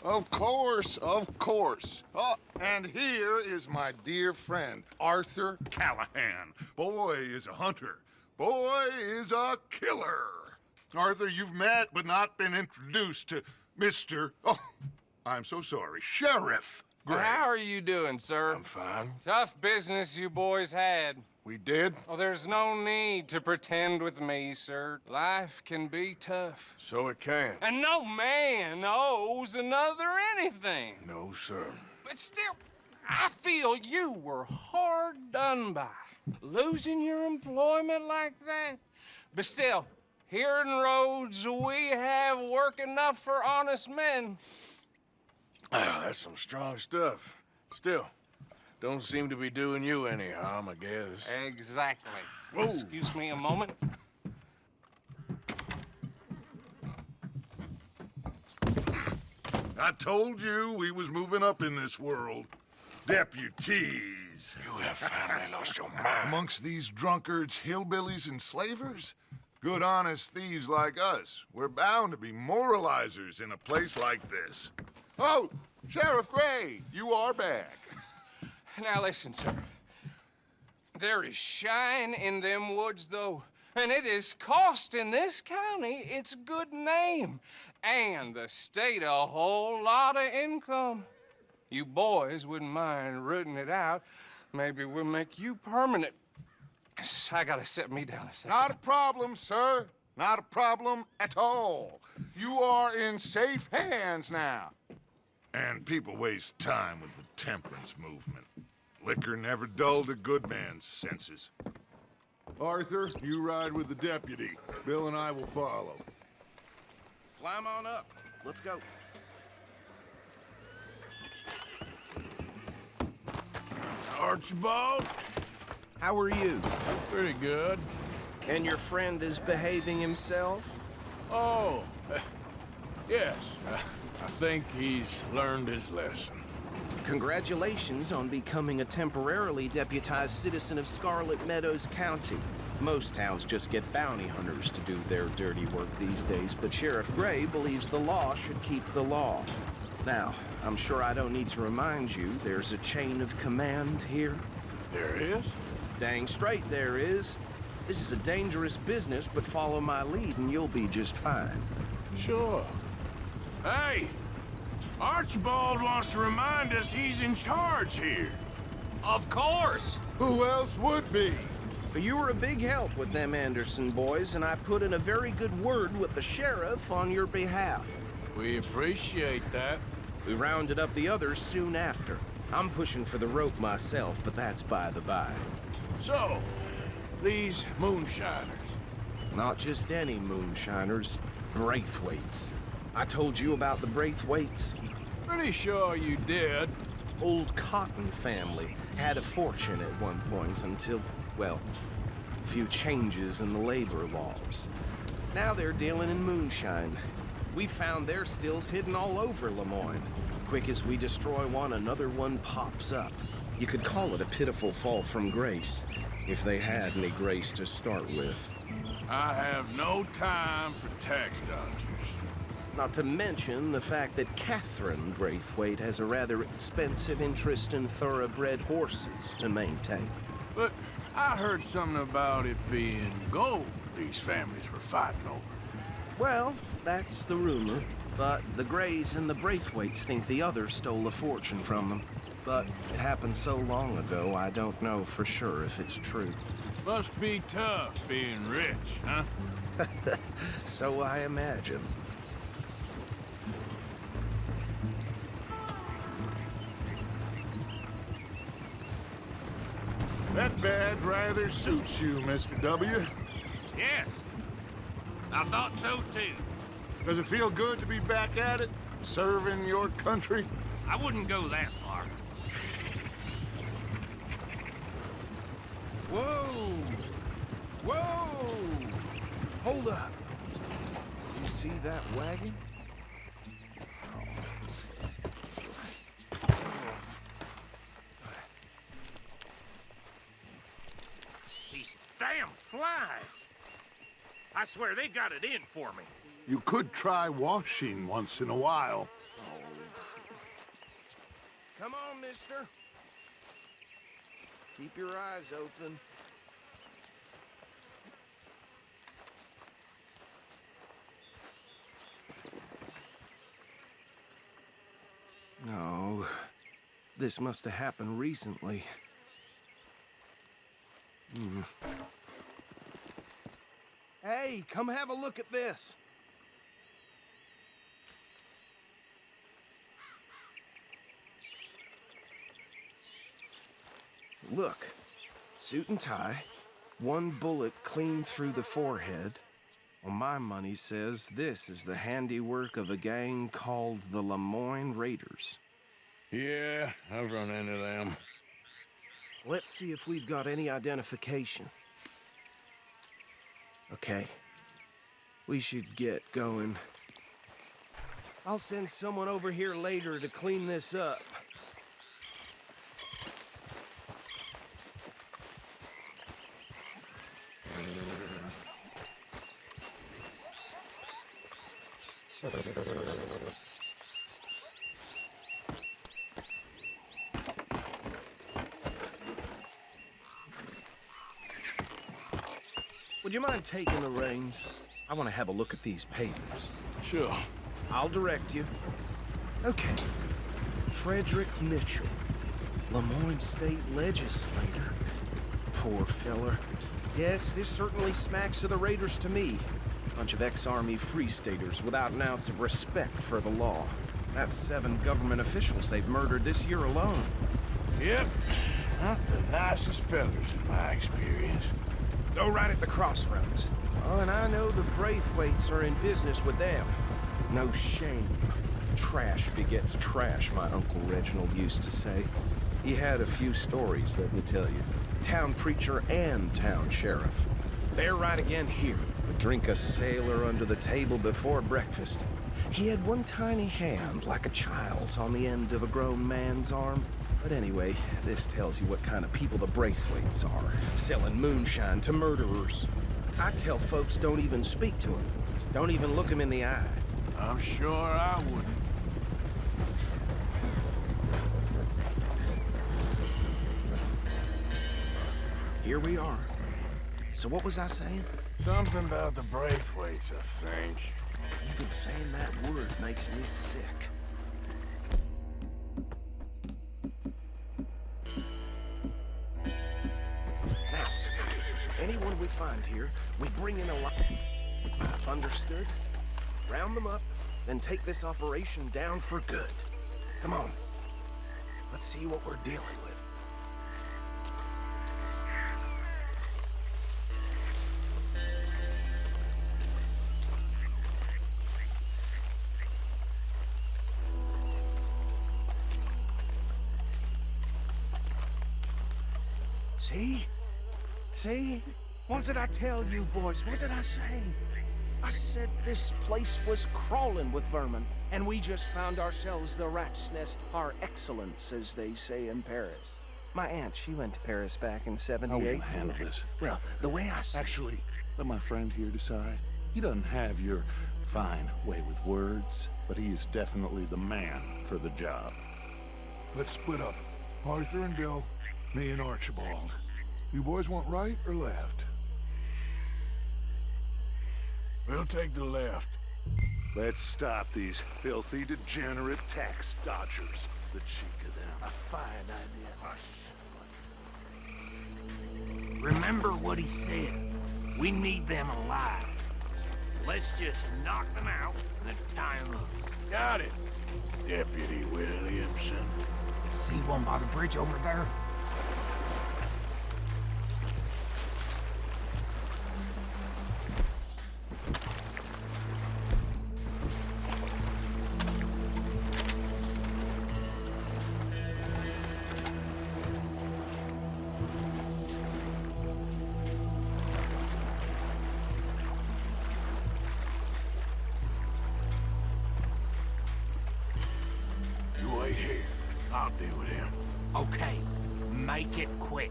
Of course, of course. Oh, and here is my dear friend, Arthur Callahan. Boy is a hunter. Boy is a killer. Arthur, you've met but not been introduced to Mr. Oh, I'm so sorry, Sheriff Gray. How are you doing, sir? I'm fine. Tough business you boys had. We did? Oh, there's no need to pretend with me, sir. Life can be tough. So it can. And no man owes another anything. No, sir. But still, I feel you were hard done by. Losing your employment like that. But still, here in Rhodes, we have work enough for honest men. Oh, that's some strong stuff. Still, don't seem to be doing you any harm, I guess. Exactly. Whoa. Excuse me a moment. I told you we was moving up in this world. Deputies. You have finally lost your mind. Amongst these drunkards, hillbillies, and slavers? Good, honest thieves like us. We're bound to be moralizers in a place like this. Oh, Sheriff Gray, you are back. Now listen, sir. There is shine in them woods, though, and it is costing this county its good name and the state a whole lot of income. You boys wouldn't mind rooting it out. Maybe we'll make you permanent. I gotta set me down a second. Not a problem, sir. Not a problem at all. You are in safe hands now. And people waste time with the temperance movement. Liquor never dulled a good man's senses. Arthur, you ride with the deputy. Bill and I will follow. Climb on up. Let's go. Archibald? How are you? Pretty good. And your friend is behaving himself? Oh, yes. I think he's learned his lesson. Congratulations on becoming a temporarily deputized citizen of Scarlet Meadows County. Most towns just get bounty hunters to do their dirty work these days, but Sheriff Gray believes the law should keep the law. Now, I'm sure I don't need to remind you there's a chain of command here. There is? Dang straight there is. This is a dangerous business, but follow my lead and you'll be just fine. Sure. Hey! Archibald wants to remind us he's in charge here. Of course! Who else would be? You were a big help with them Anderson boys, and I put in a very good word with the sheriff on your behalf. We appreciate that. We rounded up the others soon after. I'm pushing for the rope myself, but that's by the by. So, these moonshiners. Not just any moonshiners, Braithwaites. I told you about the Braithwaites? Pretty sure you did. Old Cotton family had a fortune at one point until, well, a few changes in the labor laws. Now they're dealing in moonshine. We found their stills hidden all over Lemoyne. Quick as we destroy one, another one pops up. You could call it a pitiful fall from grace, if they had any grace to start with. I have no time for tax dodgers. Not to mention the fact that Catherine Braithwaite has a rather expensive interest in thoroughbred horses to maintain. But I heard something about it being gold these families were fighting over. Well, that's the rumor. But the Grays and the Braithwaites think the others stole a fortune from them. But it happened so long ago, I don't know for sure if it's true. Must be tough being rich, huh? So I imagine. That badge rather suits you, Mr. W. Yes, I thought so too. Does it feel good to be back at it, serving your country? I wouldn't go that far. Whoa! Whoa! Hold up. You see that wagon? These damn flies. I swear they got it in for me. You could try washing once in a while. Come on, mister. Keep your eyes open. No, this must have happened recently. Hey, come have a look at this. Look, suit and tie, one bullet clean through the forehead. Well, my money says this is the handiwork of a gang called the Lemoyne Raiders. Yeah, I've run into them. Let's see if we've got any identification. Okay. We should get going. I'll send someone over here later to clean this up. Would you mind taking the reins? I want to have a look at these papers. Sure. I'll direct you. Okay. Frederick Mitchell, Lemoyne State Legislator. Poor feller. Yes, this certainly smacks of the Raiders to me. Bunch of ex-Army Free Staters without an ounce of respect for the law. That's 7 government officials they've murdered this year alone. Yep. Not the nicest fellas in my experience. Go right at the crossroads. Oh, and I know the Braithwaites are in business with them. No shame. Trash begets trash, my Uncle Reginald used to say. He had a few stories, let me tell you. Town preacher and town sheriff. They're right again here. Would drink a sailor under the table before breakfast. He had one tiny hand, like a child's, on the end of a grown man's arm. But anyway, this tells you what kind of people the Braithwaites are. Selling moonshine to murderers. I tell folks don't even speak to them. Don't even look them in the eye. I'm sure I wouldn't. Here we are. So what was I saying? Something about the Braithwaites, I think. Even saying that word makes me sick. Now, anyone we find here, we bring in alive. Understood? Round them up, then take this operation down for good. Come on. Let's see what we're dealing with. See? See? What did I tell you, boys? What did I say? I said this place was crawling with vermin, and we just found ourselves the rat's nest par excellence, as they say in Paris. My aunt, she went to Paris back in How are we '78. gonna handle this? Well, the way I see Actually, let my friend here decide. He doesn't have your fine way with words, but he is definitely the man for the job. Let's split up. Arthur and Bill, me and Archibald. You boys want right or left? We'll take the left. Let's stop these filthy, degenerate tax dodgers. The cheek of them. A fine idea. Remember what he said. We need them alive. Let's just knock them out and then tie them up. Got it, Deputy Williamson. See one by the bridge over there? You wait here. I'll deal with him. Okay, make it quick.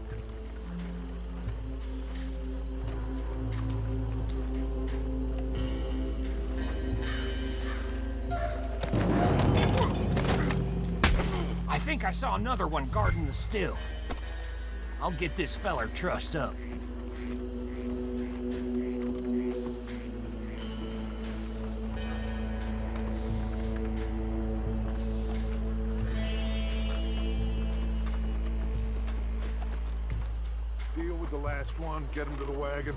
I think think I saw another one guarding the still. I'll get this feller trussed up. Deal with the last one, get him to the wagon.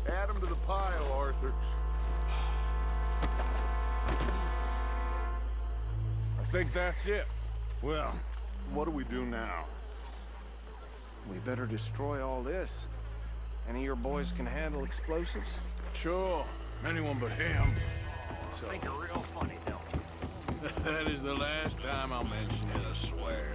Add him to the pile, Arthur. I think that's it. Well, what do we do now? We better destroy all this. Any of your boys can handle explosives? Sure. Anyone but him. I think you're real funny, don't you? That is the last time I'll mention it, I swear.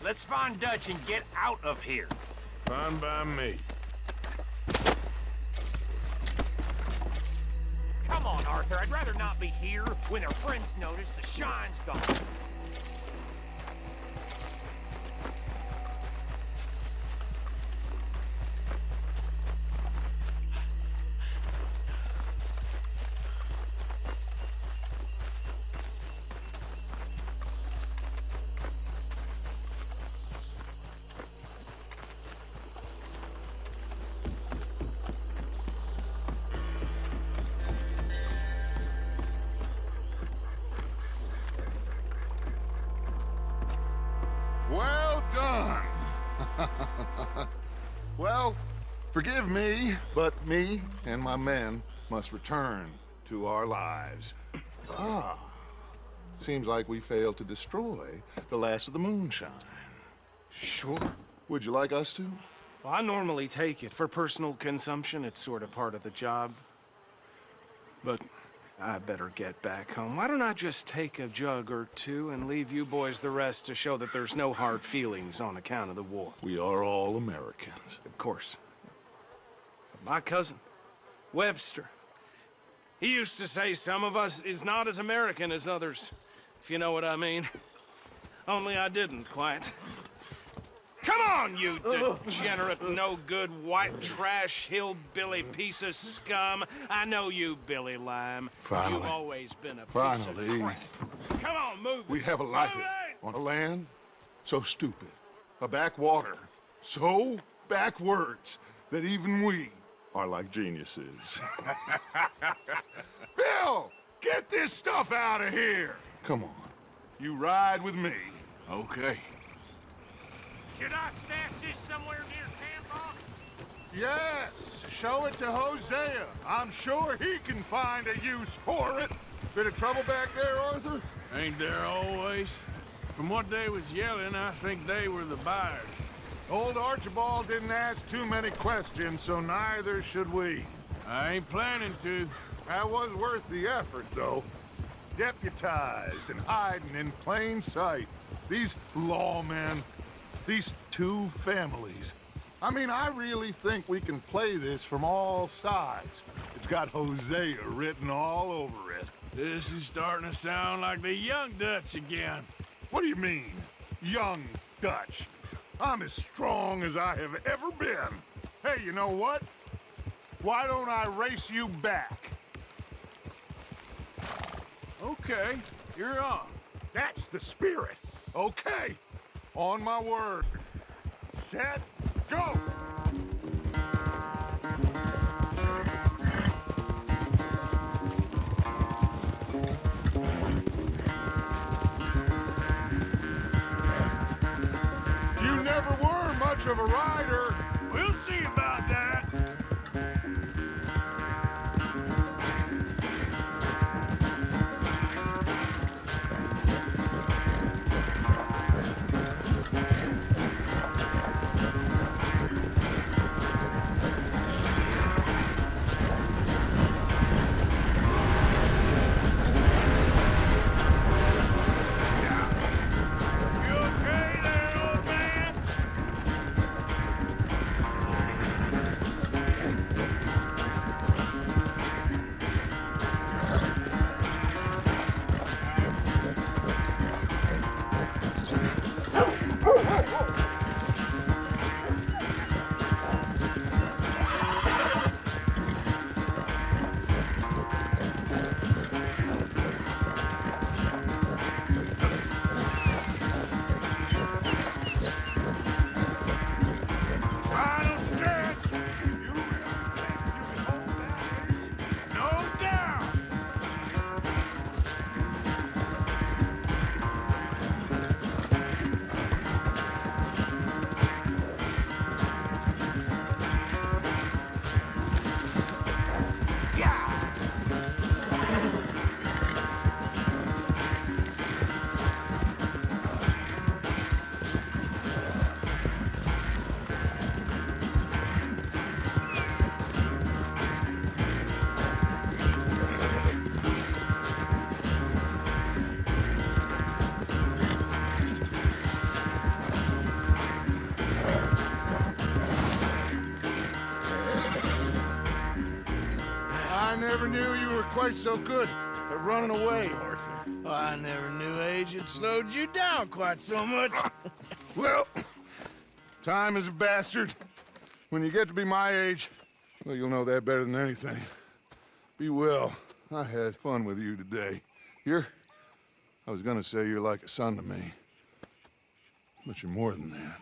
Let's find Dutch and get out of here. Fine by me. Come on, Arthur. I'd rather not be here when our friends notice the shine's gone. Well, forgive me, but me and my men must return to our lives. Ah, seems like we failed to destroy the last of the moonshine. Sure. Would you like us to? Well, I normally take it. For personal consumption, it's sort of part of the job. But I better get back home. Why don't I just take a jug or two and leave you boys the rest to show that there's no hard feelings on account of the war? We are all Americans. Of course. My cousin, Webster, he used to say some of us is not as American as others, if you know what I mean. Only I didn't quite. Come on, you degenerate, no-good, white trash, hillbilly piece of scum. I know you, Billy Lime. Finally. You've always been a piece Finally. of crap. Come on, move it. We have a life Move it! on a land so stupid, a backwater so backwards that even we are like geniuses. Bill, get this stuff out of here. Come on, you ride with me. Okay. Should I stash this somewhere near camp, boss? Yes, show it to Hosea. I'm sure he can find a use for it. Bit of trouble back there, Arthur? Ain't there always? From what they was yelling, I think they were the buyers. Old Archibald didn't ask too many questions, so neither should we. I ain't planning to. That was worth the effort, though. Deputized and hiding in plain sight. These lawmen, these two families. I mean, I really think we can play this from all sides. It's got Hosea written all over it. This is starting to sound like the Young Dutch again. What do you mean, young Dutch? I'm as strong as I have ever been. Hey, you know what? Why don't I race you back? Okay, you're on. That's the spirit. Okay, on my word. Set, go! You never were much of a rider. We'll see about that. You okay there, old man? Final stretch. You really think you can hold that lead? No doubt. I never knew you were quite so good at running away, Arthur. Well, I never knew age had slowed you down quite so much. Well, time is a bastard. When you get to be my age, well, you'll know that better than anything. Be well. I had fun with you today. I was gonna say you're like a son to me, but you're more than that.